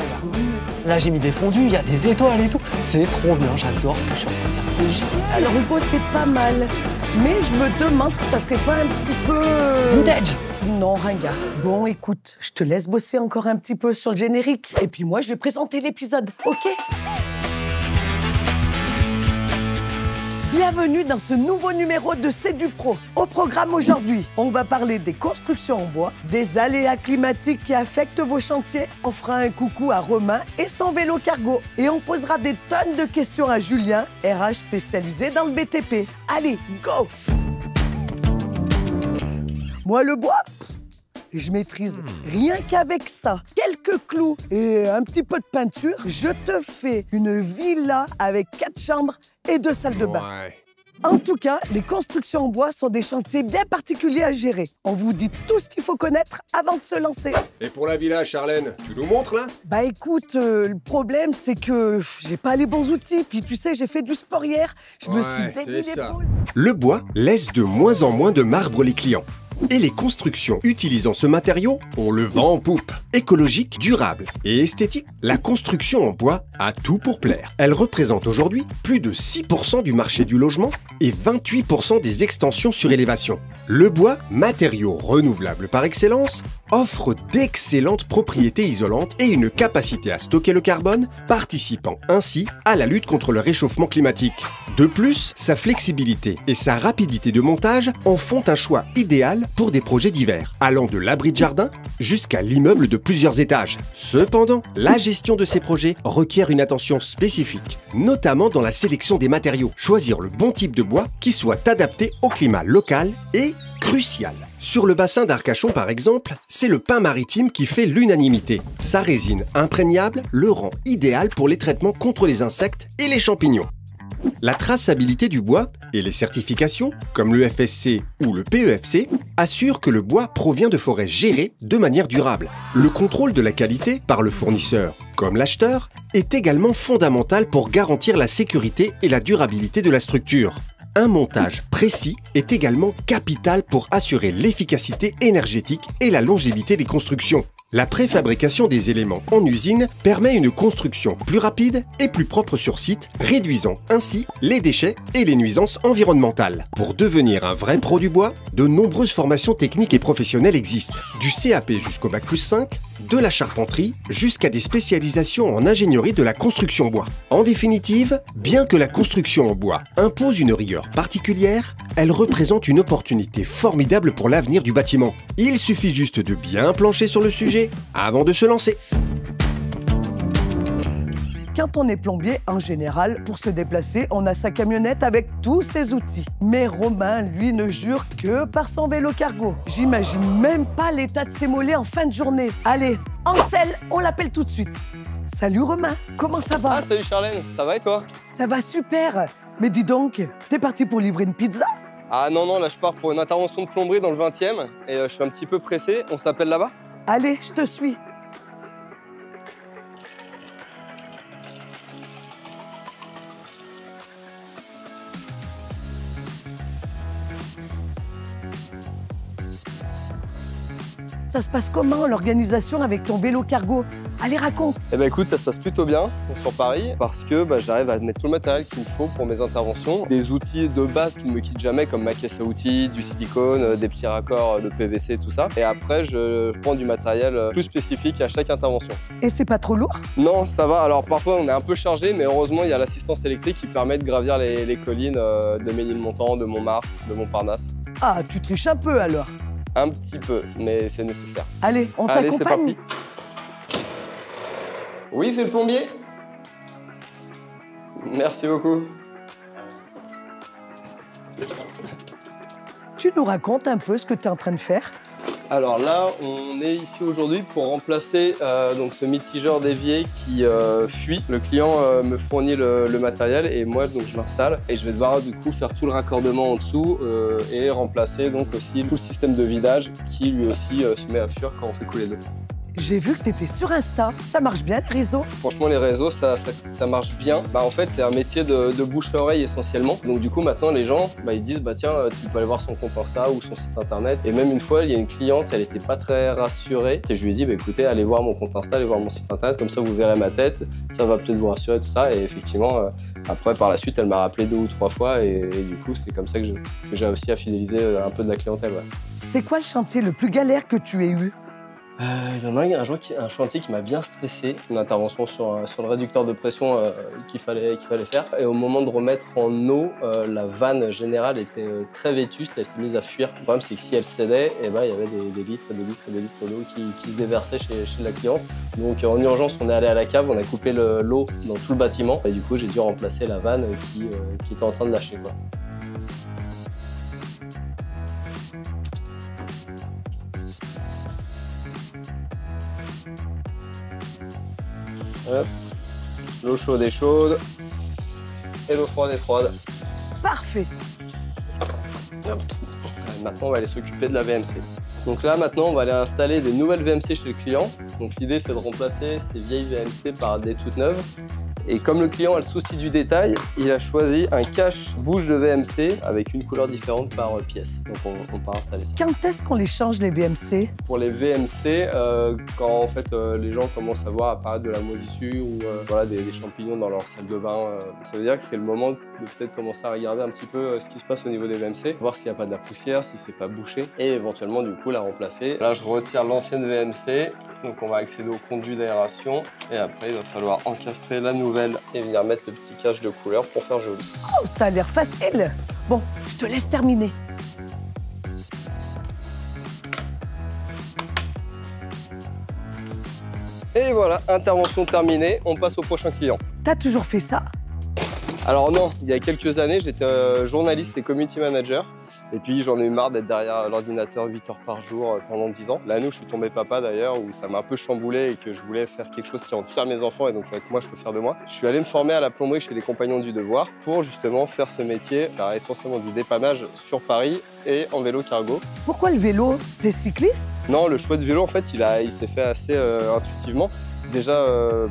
là. Là, j'ai mis des fondus, il y a des étoiles et tout. C'est trop bien, j'adore ce que je suis en train de faire, c'est génial. Alors Hugo, c'est pas mal. Mais je me demande si ça serait pas un petit peu... Vintage. Non, ringard. Bon, écoute, je te laisse bosser encore un petit peu sur le générique. Et puis moi, je vais présenter l'épisode, ok? Bienvenue dans ce nouveau numéro de C'est du Pro. Au programme aujourd'hui, on va parler des constructions en bois, des aléas climatiques qui affectent vos chantiers. On fera un coucou à Romain et son vélo cargo. Et on posera des tonnes de questions à Julien, RH spécialisé dans le BTP. Allez, go! Moi, le bois, je maîtrise rien qu'avec ça. Quelques clous et un petit peu de peinture, je te fais une villa avec 4 chambres et 2 salles de bain. Ouais. En tout cas, les constructions en bois sont des chantiers bien particuliers à gérer. On vous dit tout ce qu'il faut connaître avant de se lancer. Et pour la villa, Charlène, tu nous montres là? Bah écoute, le problème c'est que j'ai pas les bons outils. Puis tu sais, j'ai fait du sport hier, je me suis dégoûté c'est ça. l'épaule. Le bois laisse de moins en moins de marbre les clients. Et les constructions utilisant ce matériau, on le vend en poupe. Écologique, durable et esthétique, la construction en bois a tout pour plaire. Elle représente aujourd'hui plus de 6% du marché du logement et 28% des extensions sur élévation. Le bois, matériau renouvelable par excellence, offre d'excellentes propriétés isolantes et une capacité à stocker le carbone, participant ainsi à la lutte contre le réchauffement climatique. De plus, sa flexibilité et sa rapidité de montage en font un choix idéal pour des projets divers, allant de l'abri de jardin jusqu'à l'immeuble de plusieurs étages. Cependant, la gestion de ces projets requiert une attention spécifique, notamment dans la sélection des matériaux. Choisir le bon type de bois qui soit adapté au climat local est crucial. Sur le bassin d'Arcachon par exemple, c'est le pin maritime qui fait l'unanimité. Sa résine imprégnable le rend idéal pour les traitements contre les insectes et les champignons. La traçabilité du bois et les certifications, comme le FSC ou le PEFC, assurent que le bois provient de forêts gérées de manière durable. Le contrôle de la qualité par le fournisseur, comme l'acheteur, est également fondamental pour garantir la sécurité et la durabilité de la structure. Un montage précis est également capital pour assurer l'efficacité énergétique et la longévité des constructions. La préfabrication des éléments en usine permet une construction plus rapide et plus propre sur site, réduisant ainsi les déchets et les nuisances environnementales. Pour devenir un vrai pro du bois, de nombreuses formations techniques et professionnelles existent. Du CAP jusqu'au Bac+5, de la charpenterie jusqu'à des spécialisations en ingénierie de la construction bois. En définitive, bien que la construction en bois impose une rigueur particulière, elle représente une opportunité formidable pour l'avenir du bâtiment. Il suffit juste de bien plancher sur le sujet avant de se lancer. Quand on est plombier, en général, pour se déplacer, on a sa camionnette avec tous ses outils. Mais Romain, lui, ne jure que par son vélo cargo. J'imagine même pas l'état de ses mollets en fin de journée. Allez, Ansel, on l'appelle tout de suite. Salut Romain, comment ça va? Ah, salut Charlène, ça va et toi? Ça va super. Mais dis donc, t'es parti pour livrer une pizza? Ah non, là je pars pour une intervention de plomberie dans le 20e et je suis un petit peu pressé. On s'appelle là-bas? Allez, je te suis. Ça se passe comment l'organisation avec ton vélo cargo? Allez, raconte. Eh ben écoute, ça se passe plutôt bien sur Paris parce que j'arrive à mettre tout le matériel qu'il me faut pour mes interventions. Des outils de base qui ne me quittent jamais comme ma caisse à outils, du silicone, des petits raccords de PVC, tout ça. Et après, je prends du matériel plus spécifique à chaque intervention. Et c'est pas trop lourd? Non, ça va. Alors parfois, on est un peu chargé, mais heureusement, il y a l'assistance électrique qui permet de gravir les collines de Ménilmontant, de Montmartre, de Montparnasse. Ah, tu triches un peu alors. Un petit peu, mais c'est nécessaire. Allez, on Allez, c'est t'accompagne. parti. Oui, c'est le plombier. Merci beaucoup. Tu nous racontes un peu ce que tu es en train de faire? Alors là, on est ici aujourd'hui pour remplacer donc ce mitigeur d'évier qui fuit. Le client me fournit le matériel et moi donc je l'installe et je vais devoir du coup faire tout le raccordement en dessous et remplacer donc aussi tout le système de vidage qui lui aussi se met à fuir quand on fait couler l'eau. J'ai vu que tu étais sur Insta. Ça marche bien, les réseaux? Franchement, les réseaux, ça marche bien. En fait, c'est un métier de bouche-à-oreille essentiellement. Donc du coup, maintenant, les gens, ils disent, tiens, tu peux aller voir son compte Insta ou son site internet. Et même une fois, il y a une cliente, elle n'était pas très rassurée. Et je lui ai dit, écoutez, allez voir mon compte Insta, allez voir mon site internet, comme ça vous verrez ma tête, ça va peut-être vous rassurer, tout ça. Et effectivement, après, par la suite, elle m'a rappelé 2 ou 3 fois. Et du coup, c'est comme ça que j'ai réussi à fidéliser un peu de la clientèle. Ouais. C'est quoi le chantier le plus galère que tu aies eu? Il y en a un chantier qui m'a bien stressé, une intervention sur le réducteur de pression qu'il fallait faire. Et au moment de remettre en eau, la vanne générale était très vétuste, elle s'est mise à fuir. Le problème, c'est que si elle cédait, il y avait des litres d'eau qui se déversaient chez la cliente. Donc en urgence, on est allé à la cave, on a coupé l'eau dans tout le bâtiment. Et du coup, j'ai dû remplacer la vanne qui était en train de lâcher, quoi. L'eau chaude est chaude et l'eau froide est froide. Parfait. Hop. Maintenant, on va aller s'occuper de la VMC. Donc là, maintenant, on va aller installer des nouvelles VMC chez le client. Donc l'idée, c'est de remplacer ces vieilles VMC par des toutes neuves. Et comme le client a le souci du détail, il a choisi un cache-bouche de VMC avec une couleur différente par pièce. Donc on part installer ça. Quand est-ce qu'on les change, les VMC? Pour les VMC, quand en fait les gens commencent à voir apparaître de la moisissure ou des champignons dans leur salle de bain, ça veut dire que c'est le moment de peut-être commencer à regarder un petit peu ce qui se passe au niveau des VMC, voir s'il n'y a pas de la poussière, si c'est pas bouché, et éventuellement du coup la remplacer. Là je retire l'ancienne VMC, donc on va accéder au conduit d'aération, et après il va falloir encastrer la nouvelle et venir mettre le petit cache de couleur pour faire joli. Oh, ça a l'air facile. Bon, je te laisse terminer. Et voilà, intervention terminée, on passe au prochain client. T'as toujours fait ça? Alors non, il y a quelques années, j'étais journaliste et community manager. Et puis j'en ai eu marre d'être derrière l'ordinateur 8 heures par jour pendant 10 ans. L'année où je suis tombé papa d'ailleurs, où ça m'a un peu chamboulé et que je voulais faire quelque chose qui rende fier mes enfants et donc avec moi je peux faire de moi. Je suis allé me former à la plomberie chez les Compagnons du Devoir pour justement faire ce métier, faire essentiellement du dépannage sur Paris et en vélo cargo. Pourquoi le vélo? T'es cycliste? Non, le choix de vélo en fait il s'est fait assez intuitivement. Déjà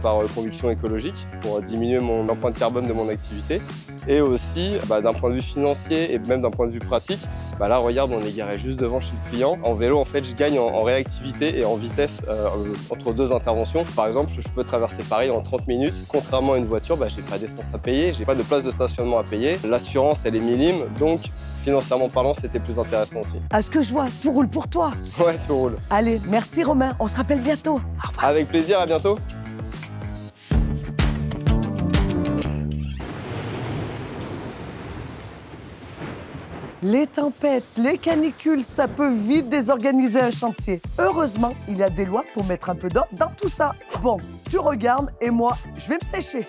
par conviction écologique pour diminuer mon empreinte carbone de mon activité et aussi d'un point de vue financier et même d'un point de vue pratique. Là regarde, on est garé juste devant chez le client. En vélo en fait je gagne en réactivité et en vitesse entre 2 interventions. Par exemple je peux traverser Paris en 30 minutes. Contrairement à une voiture, j'ai pas d'essence à payer, j'ai pas de place de stationnement à payer. L'assurance elle est minime donc financièrement parlant c'était plus intéressant aussi. À ce que je vois, tout roule pour toi. Ouais, tout roule. Allez, merci Romain, on se rappelle bientôt. Au revoir. Avec plaisir, à bientôt. Les tempêtes, les canicules, ça peut vite désorganiser un chantier. Heureusement, il y a des lois pour mettre un peu d'ordre dans tout ça. Bon, tu regardes et moi, je vais me sécher.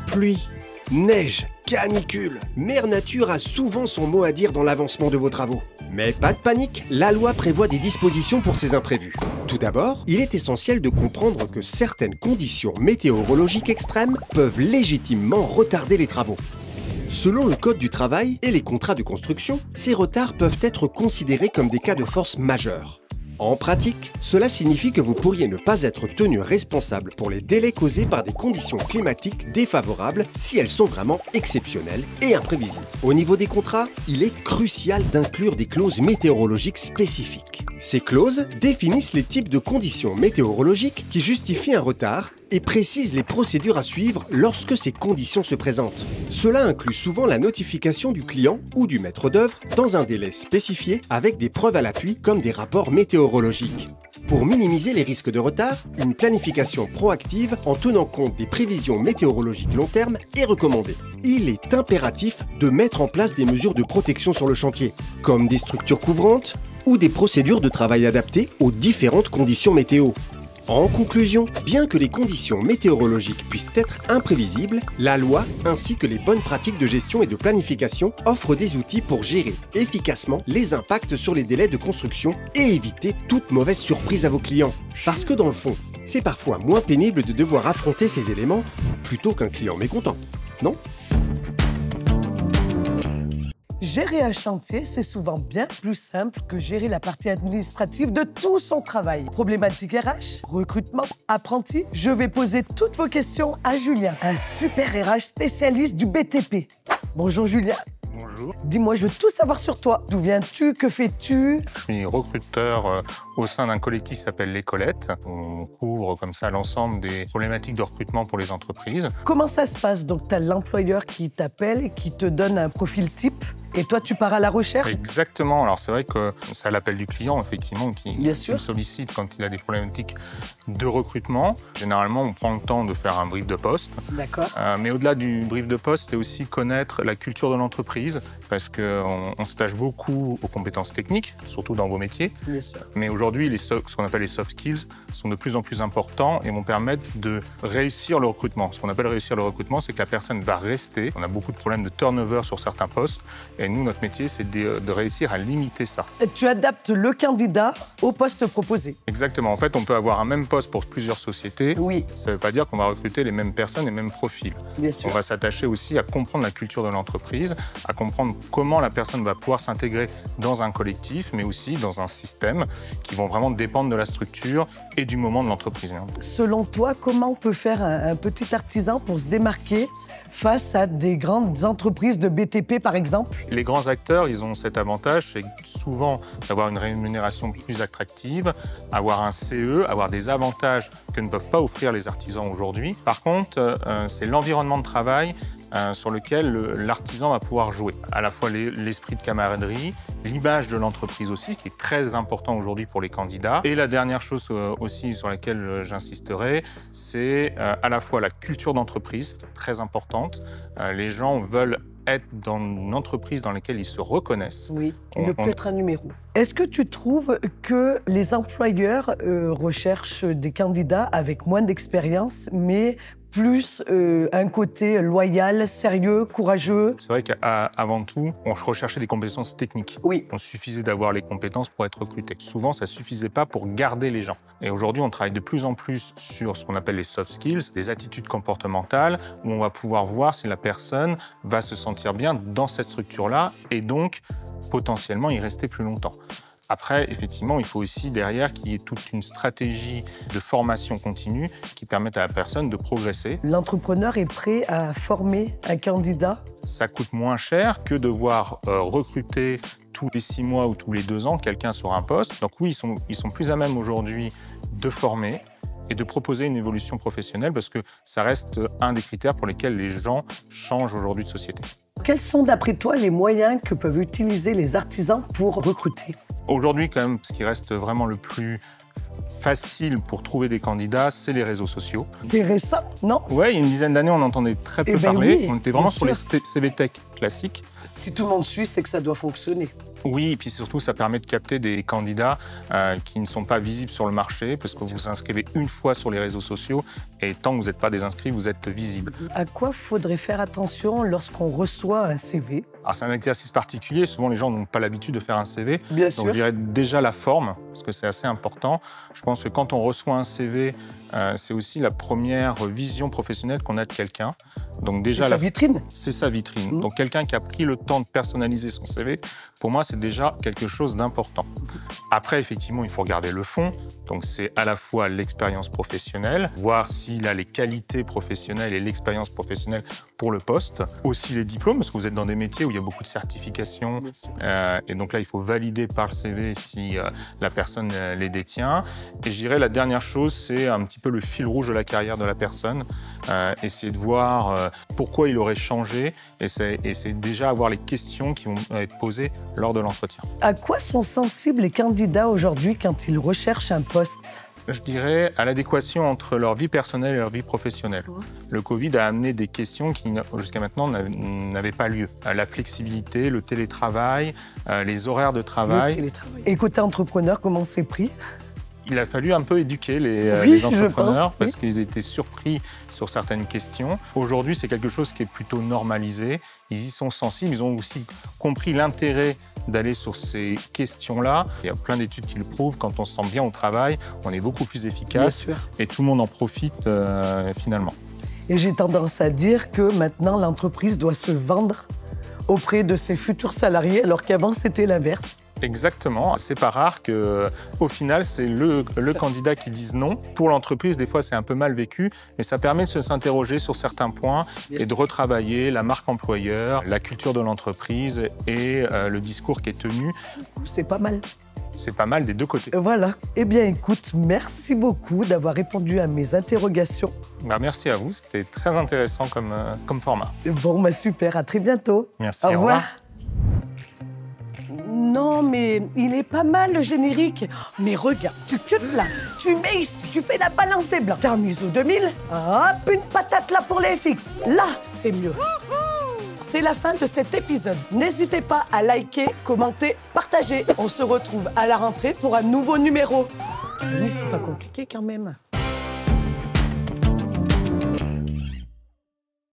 Pluie, neige, canicule. Mère Nature a souvent son mot à dire dans l'avancement de vos travaux. Mais pas de panique, la loi prévoit des dispositions pour ces imprévus. Tout d'abord, il est essentiel de comprendre que certaines conditions météorologiques extrêmes peuvent légitimement retarder les travaux. Selon le Code du travail et les contrats de construction, ces retards peuvent être considérés comme des cas de force majeure. En pratique, cela signifie que vous pourriez ne pas être tenu responsable pour les délais causés par des conditions climatiques défavorables si elles sont vraiment exceptionnelles et imprévisibles. Au niveau des contrats, il est crucial d'inclure des clauses météorologiques spécifiques. Ces clauses définissent les types de conditions météorologiques qui justifient un retard et précisent les procédures à suivre lorsque ces conditions se présentent. Cela inclut souvent la notification du client ou du maître d'œuvre dans un délai spécifié avec des preuves à l'appui comme des rapports météorologiques. Pour minimiser les risques de retard, une planification proactive en tenant compte des prévisions météorologiques long terme est recommandée. Il est impératif de mettre en place des mesures de protection sur le chantier, comme des structures couvrantes ou des procédures de travail adaptées aux différentes conditions météo. En conclusion, bien que les conditions météorologiques puissent être imprévisibles, la loi ainsi que les bonnes pratiques de gestion et de planification offrent des outils pour gérer efficacement les impacts sur les délais de construction et éviter toute mauvaise surprise à vos clients. Parce que dans le fond, c'est parfois moins pénible de devoir affronter ces éléments plutôt qu'un client mécontent, non ? Gérer un chantier, c'est souvent bien plus simple que gérer la partie administrative de tout son travail. Problématique RH, recrutement, apprenti. Je vais poser toutes vos questions à Julien, un super RH spécialiste du BTP. Bonjour Julien. Bonjour. Dis-moi, je veux tout savoir sur toi. D'où viens-tu? Que fais-tu? Je suis recruteur au sein d'un collectif qui s'appelle Les Collettes. On couvre comme ça l'ensemble des problématiques de recrutement pour les entreprises. Comment ça se passe? Donc, tu as l'employeur qui t'appelle et qui te donne un profil type. Et toi, tu pars à la recherche? Exactement. Alors, c'est vrai que c'est à l'appel du client, effectivement, qui Bien sûr. me sollicite quand il a des problématiques de recrutement. Généralement, on prend le temps de faire un brief de poste. D'accord. Mais au-delà du brief de poste, c'est aussi connaître la culture de l'entreprise, parce qu'on s'attache beaucoup aux compétences techniques, surtout dans vos métiers. Bien sûr. Mais aujourd'hui, ce qu'on appelle les soft skills sont de plus en plus importants et vont permettre de réussir le recrutement. Ce qu'on appelle réussir le recrutement, c'est que la personne va rester. On a beaucoup de problèmes de turnover sur certains postes. Et nous, notre métier, c'est de réussir à limiter ça. Tu adaptes le candidat au poste proposé. Exactement. En fait, on peut avoir un même poste pour plusieurs sociétés. Oui, Ça ne veut pas dire qu'on va recruter les mêmes personnes, les mêmes profils. bien On sûr. va s'attacher aussi à comprendre la culture de l'entreprise, à comprendre comment la personne va pouvoir s'intégrer dans un collectif, mais aussi dans un système qui vont vraiment dépendre de la structure et du moment de l'entreprise. Selon toi, comment peut faire un petit artisan pour se démarquer face à des grandes entreprises de BTP, par exemple? Les grands acteurs, ils ont cet avantage, c'est souvent d'avoir une rémunération plus attractive, avoir un CE, avoir des avantages que ne peuvent pas offrir les artisans aujourd'hui. Par contre, c'est l'environnement de travail sur lequel l'artisan va pouvoir jouer. À la fois l'esprit de camaraderie, l'image de l'entreprise aussi, qui est très important aujourd'hui pour les candidats. Et la dernière chose aussi sur laquelle j'insisterai, c'est à la fois la culture d'entreprise, très importante. Les gens veulent être dans une entreprise dans laquelle ils se reconnaissent. Oui, ne plus être un numéro. Est-ce que tu trouves que les employeurs recherchent des candidats avec moins d'expérience, mais plus un côté loyal, sérieux, courageux? C'est vrai qu'avant tout, on recherchait des compétences techniques. Oui. Il suffisait d'avoir les compétences pour être recruté. Souvent, ça ne suffisait pas pour garder les gens. Et aujourd'hui, on travaille de plus en plus sur ce qu'on appelle les soft skills, les attitudes comportementales, où on va pouvoir voir si la personne va se sentir bien dans cette structure-là et donc potentiellement y rester plus longtemps. Après, effectivement, il faut aussi derrière qu'il y ait toute une stratégie de formation continue qui permette à la personne de progresser. L'entrepreneur est prêt à former un candidat? Ça coûte moins cher que devoir recruter tous les 6 mois ou tous les 2 ans quelqu'un sur un poste. Donc oui, ils sont plus à même aujourd'hui de former et de proposer une évolution professionnelle parce que ça reste un des critères pour lesquels les gens changent aujourd'hui de société. Quels sont, d'après toi, les moyens que peuvent utiliser les artisans pour recruter? Aujourd'hui, quand même, ce qui reste vraiment le plus facile pour trouver des candidats, c'est les réseaux sociaux. C'est récent, non? Ouais, il y a une dizaine d'années, on entendait très peu parler. Oui, on était vraiment bien sur les sûr. CV Tech classiques. Si tout le monde suit, c'est que ça doit fonctionner. Oui, et puis surtout, ça permet de capter des candidats qui ne sont pas visibles sur le marché, parce que vous vous inscrivez une fois sur les réseaux sociaux, et tant que vous n'êtes pas des inscrits, vous êtes visible. À quoi faudrait faire attention lorsqu'on reçoit un CV? Alors c'est un exercice particulier, souvent les gens n'ont pas l'habitude de faire un CV. Bien Donc sûr. je dirais déjà la forme, parce que c'est assez important. Je pense que quand on reçoit un CV, c'est aussi la première vision professionnelle qu'on a de quelqu'un. Donc déjà C'est sa vitrine. c'est sa vitrine. Donc quelqu'un qui a pris le temps de personnaliser son CV, pour moi c'est déjà quelque chose d'important. Après effectivement il faut regarder le fond, donc c'est à la fois l'expérience professionnelle, voir s'il a les qualités professionnelles et l'expérience professionnelle pour le poste, aussi les diplômes, parce que vous êtes dans des métiers où il y a beaucoup de certifications, et donc là il faut valider par le CV si la personne les détient. Et je dirais la dernière chose, c'est un petit peu le fil rouge de la carrière de la personne, essayer de voir pourquoi il aurait changé, et c'est déjà avoir les questions qui vont être posées lors de l'entretien. À quoi sont sensibles les candidats aujourd'hui quand ils recherchent un poste? Je dirais à l'adéquation entre leur vie personnelle et leur vie professionnelle. Le Covid a amené des questions qui, jusqu'à maintenant, n'avaient pas lieu. La flexibilité, le télétravail, les horaires de travail. Et côté entrepreneur, comment c'est pris? Il a fallu un peu éduquer les je entrepreneurs pense, parce qu'ils étaient surpris sur certaines questions. Aujourd'hui, c'est quelque chose qui est plutôt normalisé. Ils y sont sensibles. Ils ont aussi compris l'intérêt d'aller sur ces questions-là. Il y a plein d'études qui le prouvent. Quand on se sent bien au travail, on est beaucoup plus efficace et tout le monde en profite finalement. Et j'ai tendance à dire que maintenant, l'entreprise doit se vendre auprès de ses futurs salariés, alors qu'avant, c'était l'inverse. Exactement. C'est pas rare que, au final, c'est le candidat qui dise non. Pour l'entreprise, des fois, c'est un peu mal vécu, mais ça permet de s'interroger sur certains points et de retravailler la marque employeur, la culture de l'entreprise et le discours qui est tenu. C'est pas mal. C'est pas mal des deux côtés. Voilà. Eh bien, écoute, merci beaucoup d'avoir répondu à mes interrogations. Merci à vous. C'était très intéressant comme format. Bon, super. À très bientôt. Merci. Au revoir. Non, mais il est pas mal le générique. Mais regarde, tu cutes là, tu mets ici, tu fais la balance des blancs. T'es en ISO 2000, hop, une patate là pour les FX. Là, c'est mieux. C'est la fin de cet épisode. N'hésitez pas à liker, commenter, partager. On se retrouve à la rentrée pour un nouveau numéro. Oui, c'est pas compliqué quand même.